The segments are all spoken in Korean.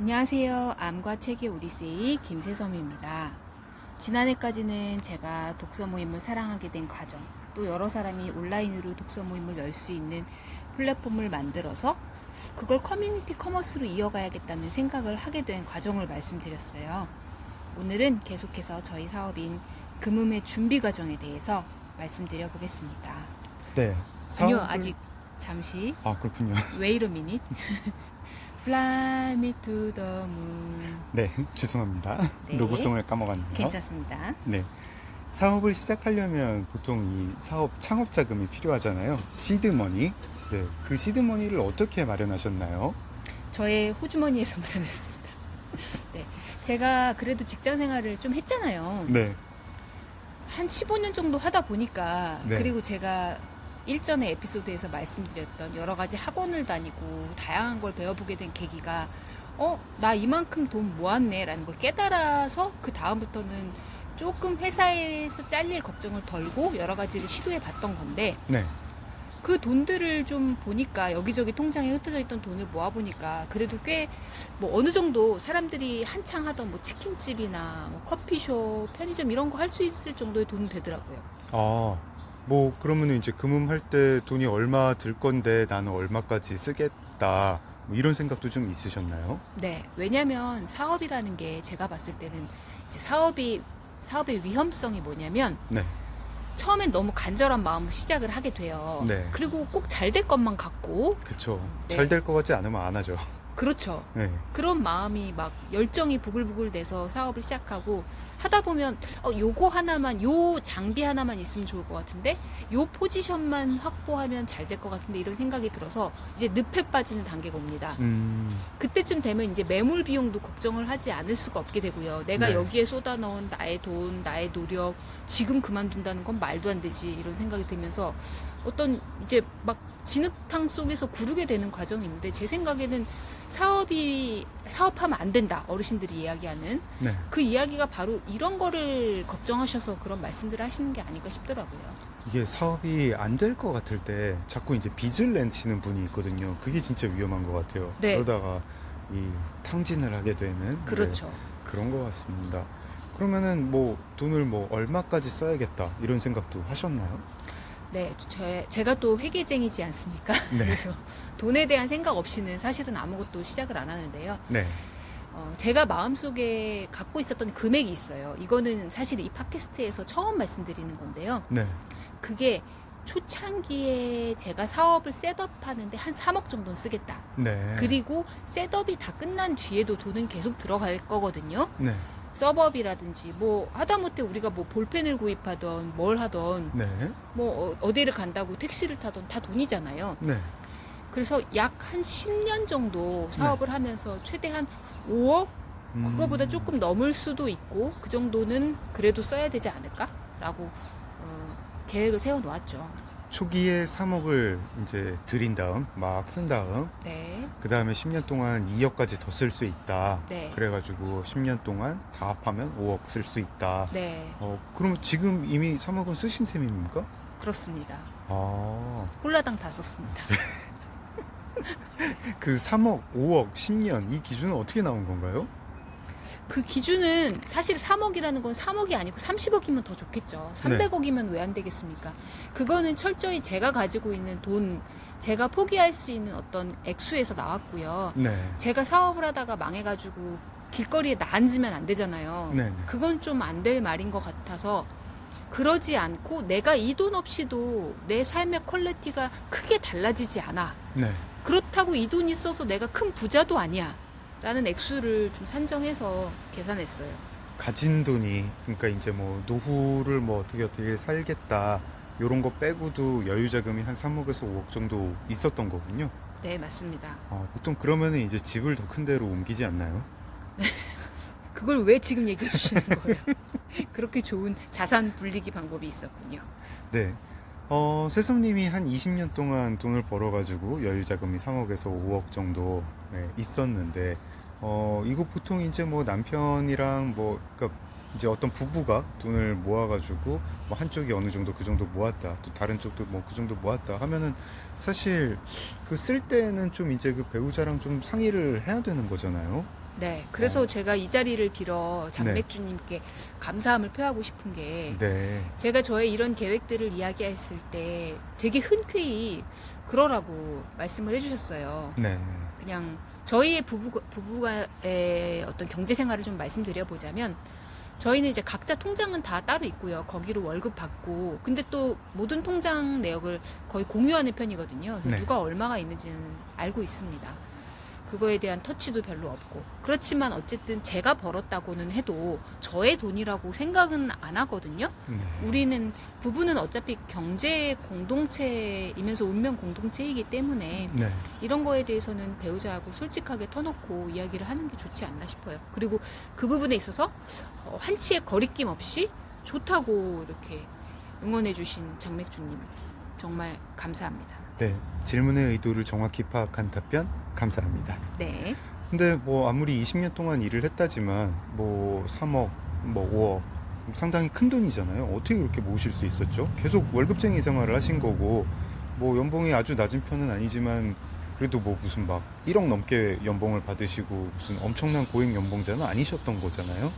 안녕하세요. 암과 책의 오디세이 김세섬입니다. 지난해까지는 제가 독서 모임을 사랑하게 된 과정, 또 여러 사람이 온라인으로 독서 모임을 열 수 있는 플랫폼을 만들어서 그걸 커뮤니티 커머스로 이어가야겠다는 생각을 하게 된 과정을 말씀드렸어요. 오늘은 계속해서 저희 사업인 금음의 준비 과정에 대해서 말씀드려 보겠습니다. 네. 아니요, 사업을... 아직 잠시. 그렇군요. Wait a minute. Fly me to the moon. 네, 죄송합니다. 네. 로고송을 까먹었네요. 괜찮습니다. 네. 사업을 시작하려면 보통 이 사업 창업 자금이 필요하잖아요. 시드머니. 네. 그 시드머니를 어떻게 마련하셨나요? 저의 호주머니에서 마련했습니다. 네. 제가 그래도 직장 생활을 좀 했잖아요. 네. 한 15년 정도 하다 보니까, 네. 그리고 제가 일전에 에피소드에서 말씀드렸던 여러 가지 학원을 다니고 다양한 걸 배워보게 된 계기가 나 이만큼 돈 모았네 라는 걸 깨달아서 그 다음부터는 조금 회사에서 잘릴 걱정을 덜고 여러 가지를 시도해 봤던 건데, 네. 그 돈들을 좀 보니까 여기저기 통장에 흩어져 있던 돈을 모아보니까 그래도 꽤 뭐 어느 정도 사람들이 한창 하던 뭐 치킨집이나 뭐 커피숍, 편의점 이런 거 할 수 있을 정도의 돈이 되더라고요. 그러면은 이제 금음할 때 돈이 얼마 들 건데 나는 얼마까지 쓰겠다. 뭐 이런 생각도 좀 있으셨나요? 네, 왜냐면 사업이라는 게 제가 봤을 때는 이제 사업의 위험성이 뭐냐면 네. 처음엔 너무 간절한 마음으로 시작을 하게 돼요. 네. 그리고 꼭 잘 될 것만 같고. 그쵸. 네. 잘 될 것 같지 않으면 안 하죠. 그렇죠. 네. 그런 마음이 막 열정이 부글부글 돼서 사업을 시작하고 하다 보면 요거 하나만, 요 장비 하나만 있으면 좋을 것 같은데, 요 포지션만 확보하면 잘 될 것 같은데, 이런 생각이 들어서 이제 늪에 빠지는 단계가 옵니다. 그때쯤 되면 이제 매몰 비용도 걱정을 하지 않을 수가 없게 되고요. 내가 네. 여기에 쏟아 넣은 나의 돈, 나의 노력, 지금 그만둔다는 건 말도 안 되지, 이런 생각이 들면서 어떤 이제 막 진흙탕 속에서 구르게 되는 과정이 있는데, 제 생각에는 사업하면 안 된다, 어르신들이 이야기하는 네. 그 이야기가 바로 이런 거를 걱정하셔서 그런 말씀들을 하시는 게 아닐까 싶더라고요. 이게 사업이 안 될 것 같을 때 자꾸 이제 빚을 내시는 분이 있거든요. 그게 진짜 위험한 것 같아요. 네. 그러다가 이 탕진을 하게 되는. 그렇죠. 네, 그런 것 같습니다. 그러면은 뭐 돈을 뭐 얼마까지 써야겠다 이런 생각도 하셨나요? 네, 제가 또 회계쟁이지 않습니까? 네. 그래서 돈에 대한 생각 없이는 사실은 아무것도 시작을 안 하는데요. 네. 제가 마음속에 갖고 있었던 금액이 있어요. 이거는 사실 이 팟캐스트에서 처음 말씀드리는 건데요. 네. 그게 초창기에 제가 사업을 셋업하는데 한 3억 정도는 쓰겠다. 네. 그리고 셋업이 다 끝난 뒤에도 돈은 계속 들어갈 거거든요. 네. 서버비라든지 뭐 하다못해 우리가 뭐 볼펜을 구입하던 뭘 하던 네. 뭐 어디를 간다고 택시를 타던 다 돈이잖아요. 네. 그래서 약 한 10년 정도 사업을 하면서 최대한 5억? 그거보다 조금 넘을 수도 있고, 그 정도는 그래도 써야 되지 않을까라고 계획을 세워놓았죠. 초기에 3억을 이제 들인 다음 막 쓴 다음 네. 그 다음에 10년 동안 2억까지 더 쓸 수 있다. 네. 그래가지고 10년 동안 다 합하면 5억 쓸 수 있다. 네. 그럼 지금 이미 3억은 쓰신 셈입니까? 그렇습니다. 아, 홀라당 다 썼습니다. 그 3억, 5억, 10년 이 기준은 어떻게 나온 건가요? 그 기준은 사실 3억이라는 건 3억이 아니고 30억이면 더 좋겠죠. 300억이면 왜 안 되겠습니까? 그거는 철저히 제가 가지고 있는 돈, 제가 포기할 수 있는 어떤 액수에서 나왔고요. 네. 제가 사업을 하다가 망해가지고 길거리에 앉으면 안 되잖아요. 네. 그건 좀 안 될 말인 것 같아서, 그러지 않고 내가 이 돈 없이도 내 삶의 퀄리티가 크게 달라지지 않아. 네. 그렇다고 이 돈이 있어서 내가 큰 부자도 아니야 라는 액수를 좀 산정해서 계산했어요. 가진 돈이, 그러니까 이제 뭐 노후를 뭐 어떻게 살겠다 요런 거 빼고도 여유 자금이 한 3억에서 5억 정도 있었던 거군요. 네, 맞습니다. 보통 그러면은 이제 집을 더 큰 데로 옮기지 않나요? 그걸 왜 지금 얘기해 주시는 거예요? 그렇게 좋은 자산 불리기 방법이 있었군요. 네. 세솜님이 한 20년 동안 돈을 벌어가지고 여유 자금이 3억에서 5억 정도 있었는데, 이거 보통 이제 뭐 남편이랑 그러니까 이제 어떤 부부가 돈을 모아가지고 뭐 한쪽이 어느 정도 그 정도 모았다, 또 다른 쪽도 뭐 그 정도 모았다 하면은 사실 그 쓸 때는 좀 이제 그 배우자랑 좀 상의를 해야 되는 거잖아요. 네, 그래서 어. 제가 이 자리를 빌어 장맥주님께 감사함을 표하고 싶은 게 네. 제가 저의 이런 계획들을 이야기했을 때 되게 흔쾌히 그러라고 말씀을 해주셨어요. 네. 그냥 저희의 부부가의 어떤 경제 생활을 좀 말씀드려 보자면 저희는 이제 각자 통장은 다 따로 있고요. 거기로 월급 받고 근데 또 모든 통장 내역을 거의 공유하는 편이거든요. 그래서 네. 누가 얼마가 있는지는 알고 있습니다. 그거에 대한 터치도 별로 없고 그렇지만 어쨌든 제가 벌었다고는 해도 저의 돈이라고 생각은 안 하거든요. 네. 우리는 부부는 어차피 경제 공동체이면서 운명 공동체이기 때문에 네. 이런 거에 대해서는 배우자하고 솔직하게 터놓고 이야기를 하는 게 좋지 않나 싶어요. 그리고 그 부분에 있어서 한치의 거리낌 없이 좋다고 이렇게 응원해주신 장맥주님 정말 감사합니다. 네. 질문의 의도를 정확히 파악한 답변 감사합니다. 네. 근데 뭐 아무리 20년 동안 일을 했다지만 뭐 3억, 뭐 5억 상당히 큰 돈이잖아요. 어떻게 그렇게 모으실 수 있었죠? 계속 월급쟁이 생활을 하신 거고 뭐 연봉이 아주 낮은 편은 아니지만 그래도 뭐 무슨 막 1억 넘게 연봉을 받으시고 무슨 엄청난 고액 연봉자는 아니셨던 거잖아요.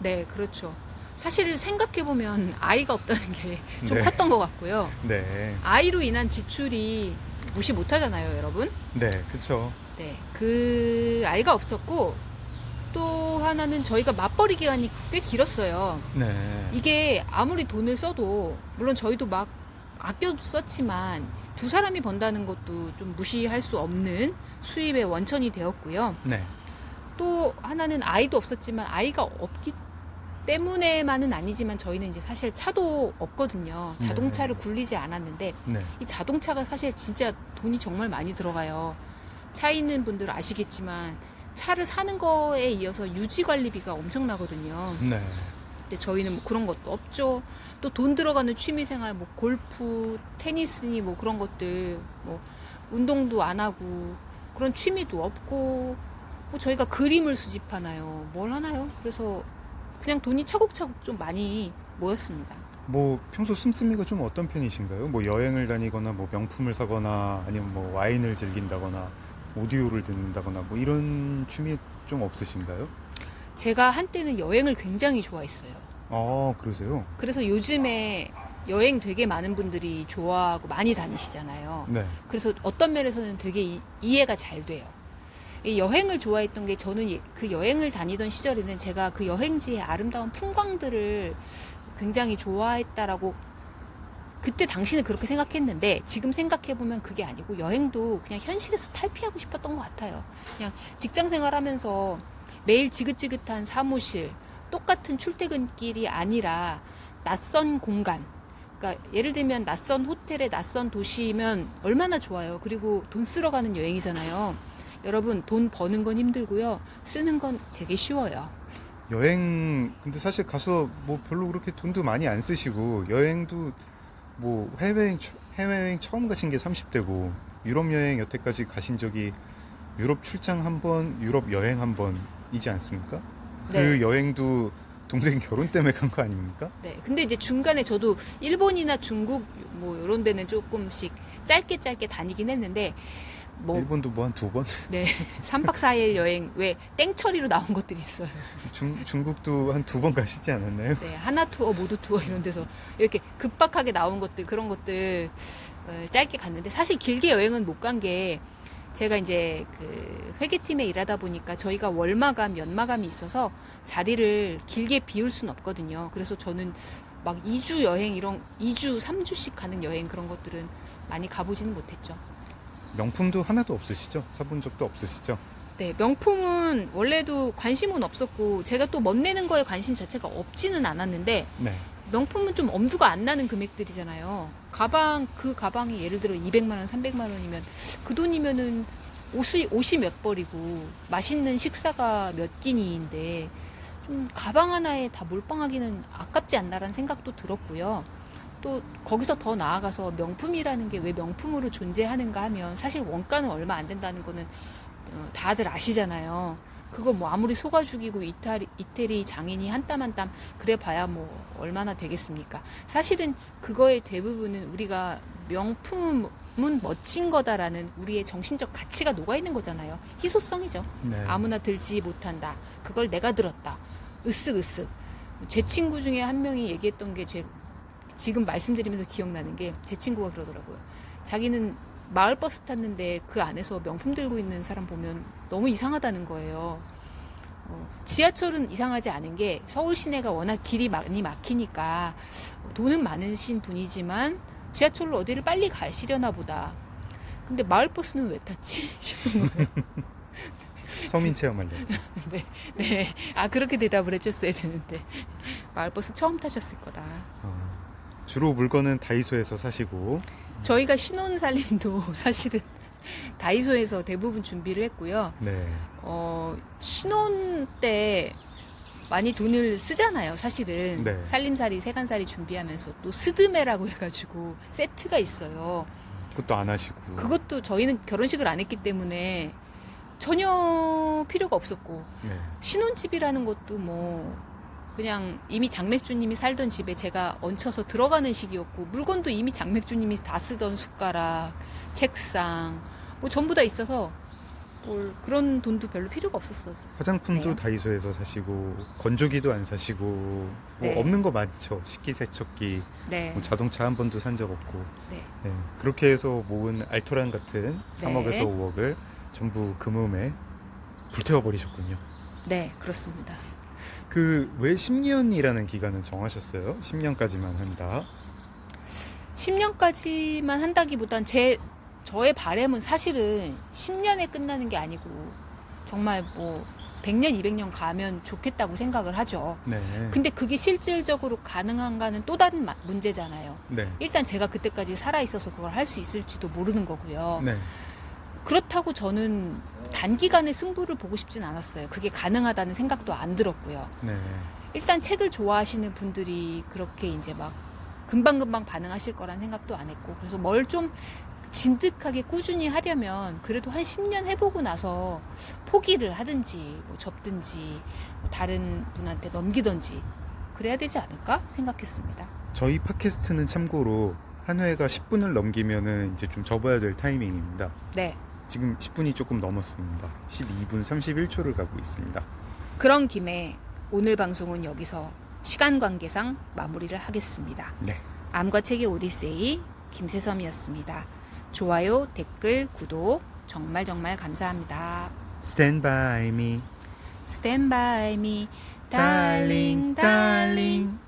네, 그렇죠. 사실 생각해보면 아이가 없다는 게 좀 네. 컸던 것 같고요. 네. 아이로 인한 지출이 무시 못하잖아요, 여러분. 네, 그쵸. 네, 그 아이가 없었고 또 하나는 저희가 맞벌이 기간이 꽤 길었어요. 네. 이게 아무리 돈을 써도 물론 저희도 막 아껴 썼지만 두 사람이 번다는 것도 좀 무시할 수 없는 수입의 원천이 되었고요. 네. 또 하나는 아이도 없었지만 아이가 없기 때문에만은 아니지만 저희는 이제 사실 차도 없거든요. 자동차를 굴리지 않았는데 네. 이 자동차가 사실 진짜 돈이 정말 많이 들어가요. 차 있는 분들 아시겠지만 차를 사는 거에 이어서 유지 관리비가 엄청나거든요. 네. 근데 저희는 뭐 그런 것도 없죠. 또 돈 들어가는 취미 생활 뭐 골프, 테니스니 뭐 그런 것들 뭐 운동도 안 하고 그런 취미도 없고 뭐 저희가 그림을 수집하나요? 뭘 하나요? 그래서 그냥 돈이 차곡차곡 좀 많이 모였습니다. 뭐 평소 씀씀이가 좀 어떤 편이신가요? 뭐 여행을 다니거나 뭐 명품을 사거나 아니면 뭐 와인을 즐긴다거나 오디오를 듣는다거나 뭐 이런 취미 좀 없으신가요? 제가 한때는 여행을 굉장히 좋아했어요. 그러세요? 그래서 요즘에 여행 되게 많은 분들이 좋아하고 많이 다니시잖아요. 네. 그래서 어떤 면에서는 되게 이해가 잘 돼요. 이 여행을 좋아했던 게 저는 그 여행을 다니던 시절에는 제가 그 여행지의 아름다운 풍광들을 굉장히 좋아했다라고 그때 당시는 그렇게 생각했는데 지금 생각해보면 그게 아니고 여행도 그냥 현실에서 탈피하고 싶었던 것 같아요. 그냥 직장 생활하면서 매일 지긋지긋한 사무실, 똑같은 출퇴근길이 아니라 낯선 공간. 그러니까 예를 들면 낯선 호텔에 낯선 도시면 얼마나 좋아요. 그리고 돈 쓰러 가는 여행이잖아요. 여러분 돈 버는 건 힘들고요. 쓰는 건 되게 쉬워요. 여행 근데 사실 가서 뭐 별로 그렇게 돈도 많이 안 쓰시고 여행도 뭐 해외여행 처음 가신 게 30대고 유럽 여행 여태까지 가신 적이 유럽 출장 한 번, 유럽 여행 한 번이지 않습니까? 그 네. 여행도 동생 결혼 때문에 간 거 아닙니까? 네. 근데 이제 중간에 저도 일본이나 중국 뭐 이런 데는 조금씩 짧게 다니긴 했는데 뭐 일본도 뭐 한 두 번? 네. 3박 4일 여행 왜 땡처리로 나온 것들이 있어요. 중국도 한 두 번 가시지 않았나요? 네. 하나 투어, 모두 투어 이런 데서 이렇게 급박하게 나온 것들 그런 것들 짧게 갔는데 사실 길게 여행은 못 간 게 제가 이제 그 회계팀에 일하다 보니까 저희가 월마감, 연마감이 있어서 자리를 길게 비울 수는 없거든요. 그래서 저는 막 2주 여행 이런 2주, 3주씩 가는 여행 그런 것들은 많이 가보지는 못했죠. 명품도 하나도 없으시죠? 사본 적도 없으시죠? 네, 명품은 원래도 관심은 없었고 제가 또 멋내는 거에 관심 자체가 없지는 않았는데 네. 명품은 좀 엄두가 안 나는 금액들이잖아요. 그 가방이 예를 들어 200만 원, 300만 원이면 그 돈이면은 옷이 몇 벌이고 맛있는 식사가 몇 끼니인데 좀 가방 하나에 다 몰빵하기는 아깝지 않나라는 생각도 들었고요. 또 거기서 더 나아가서 명품이라는 게 왜 명품으로 존재하는가 하면 사실 원가는 얼마 안 된다는 거는 다들 아시잖아요. 그거 뭐 아무리 속아 죽이고 이태리 장인이 한 땀 한 땀 그래 봐야 뭐 얼마나 되겠습니까? 사실은 그거의 대부분은 우리가 명품 멋진 거다라는 우리의 정신적 가치가 녹아있는 거잖아요. 희소성이죠. 네. 아무나 들지 못한다. 그걸 내가 들었다. 으쓱으쓱. 제 친구 중에 한 명이 얘기했던 게 지금 말씀드리면서 기억나는 게 제 친구가 그러더라고요. 자기는 마을버스 탔는데 그 안에서 명품 들고 있는 사람 보면 너무 이상하다는 거예요. 지하철은 이상하지 않은 게 서울 시내가 워낙 길이 많이 막히니까 돈은 많으신 분이지만 지하철로 어디를 빨리 가시려나 보다. 근데 마을버스는 왜 탔지? 싶은 거예요. 서민 체험하려고. 네. 아, 그렇게 대답을 해줬어야 되는데. 마을버스 처음 타셨을 거다. 주로 물건은 다이소에서 사시고. 저희가 신혼살림도 사실은 다이소에서 대부분 준비를 했고요. 네. 신혼 때 많이 돈을 쓰잖아요, 사실은. 네. 살림살이, 세간살이 준비하면서 또 스드메라고 해가지고 세트가 있어요. 그것도 안 하시고. 그것도 저희는 결혼식을 안 했기 때문에 전혀 필요가 없었고, 네. 신혼집이라는 것도 뭐 그냥 이미 장맥주님이 살던 집에 제가 얹혀서 들어가는 시기였고, 물건도 이미 장맥주님이 다 쓰던 숟가락, 책상 뭐 전부 다 있어서 뭘 그런 돈도 별로 필요가 없었어요. 화장품도 네. 다이소에서 사시고, 건조기도 안 사시고, 뭐 네. 없는 거 많죠. 식기세척기, 네. 뭐 자동차 한 번도 산 적 없고. 네. 네. 그렇게 해서 모은 알토란 같은 3억에서 네. 5억을 전부 금음에 불태워버리셨군요. 네, 그렇습니다. 그 왜 10년이라는 기간을 정하셨어요? 10년까지만 한다. 10년까지만 한다기보단 저의 바람은 사실은 10년에 끝나는 게 아니고 정말 뭐 100년, 200년 가면 좋겠다고 생각을 하죠. 네. 근데 그게 실질적으로 가능한가는 또 다른 문제잖아요. 네. 일단 제가 그때까지 살아있어서 그걸 할 수 있을지도 모르는 거고요. 네. 그렇다고 저는 단기간에 승부를 보고 싶진 않았어요. 그게 가능하다는 생각도 안 들었고요. 네. 일단 책을 좋아하시는 분들이 그렇게 이제 막 금방금방 반응하실 거란 생각도 안 했고, 그래서 뭘 좀 진득하게 꾸준히 하려면 그래도 한 10년 해보고 나서 포기를 하든지 뭐 접든지 뭐 다른 분한테 넘기든지 그래야 되지 않을까 생각했습니다. 저희 팟캐스트는 참고로 한 회가 10분을 넘기면은 이제 좀 접어야 될 타이밍입니다. 네. 지금 10분이 조금 넘었습니다. 12분 31초를 가고 있습니다. 그런 김에 오늘 방송은 여기서 시간 관계상 마무리를 하겠습니다. 네. 암과 책의 오디세이 김세섬이었습니다. 좋아요, 댓글, 구독 정말 감사합니다. Stand by me, Stand by me, darling, darling.